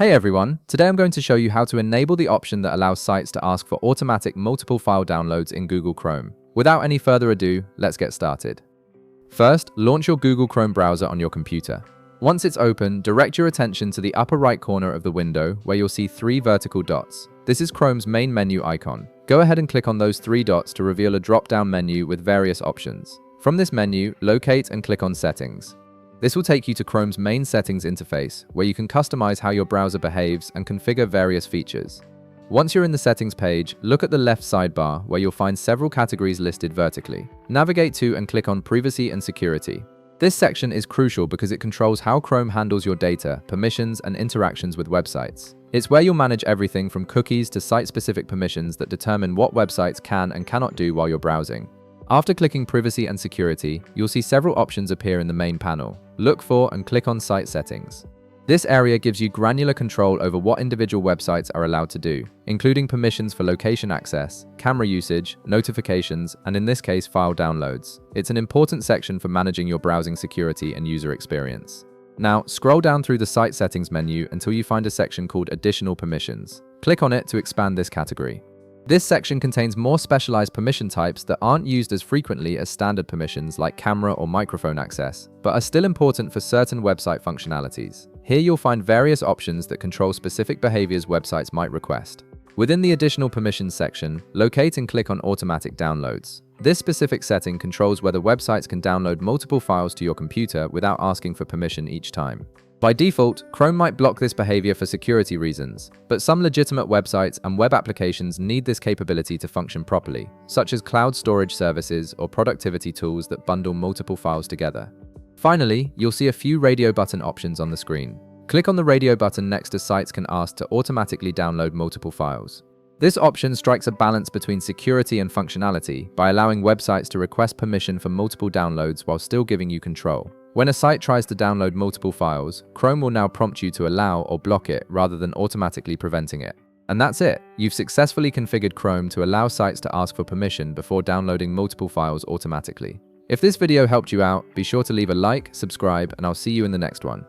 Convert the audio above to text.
Hey everyone, today I'm going to show you how to enable the option that allows sites to ask for automatic multiple file downloads in Google Chrome. Without any further ado, let's get started. First, launch your Google Chrome browser on your computer. Once it's open, direct your attention to the upper right corner of the window where you'll see three vertical dots. This is Chrome's main menu icon. Go ahead and click on those three dots to reveal a drop-down menu with various options. From this menu, locate and click on Settings. This will take you to Chrome's main settings interface, where you can customize how your browser behaves and configure various features. Once you're in the settings page, look at the left sidebar where you'll find several categories listed vertically. Navigate to and click on Privacy and Security. This section is crucial because it controls how Chrome handles your data, permissions, and interactions with websites. It's where you'll manage everything from cookies to site-specific permissions that determine what websites can and cannot do while you're browsing. After clicking Privacy and Security, you'll see several options appear in the main panel. Look for and click on Site Settings. This area gives you granular control over what individual websites are allowed to do, including permissions for location access, camera usage, notifications, and in this case, file downloads. It's an important section for managing your browsing security and user experience. Now, scroll down through the Site Settings menu until you find a section called Additional Permissions. Click on it to expand this category. This section contains more specialized permission types that aren't used as frequently as standard permissions like camera or microphone access, but are still important for certain website functionalities. Here you'll find various options that control specific behaviors websites might request. Within the Additional Permissions section, locate and click on Automatic Downloads. This specific setting controls whether websites can download multiple files to your computer without asking for permission each time. By default, Chrome might block this behavior for security reasons, but some legitimate websites and web applications need this capability to function properly, such as cloud storage services or productivity tools that bundle multiple files together. Finally, you'll see a few radio button options on the screen. Click on the radio button next to Sites Can Ask to automatically download multiple files. This option strikes a balance between security and functionality by allowing websites to request permission for multiple downloads while still giving you control. When a site tries to download multiple files, Chrome will now prompt you to allow or block it rather than automatically preventing it. And that's it. You've successfully configured Chrome to allow sites to ask for permission before downloading multiple files automatically. If this video helped you out, be sure to leave a like, subscribe, and I'll see you in the next one.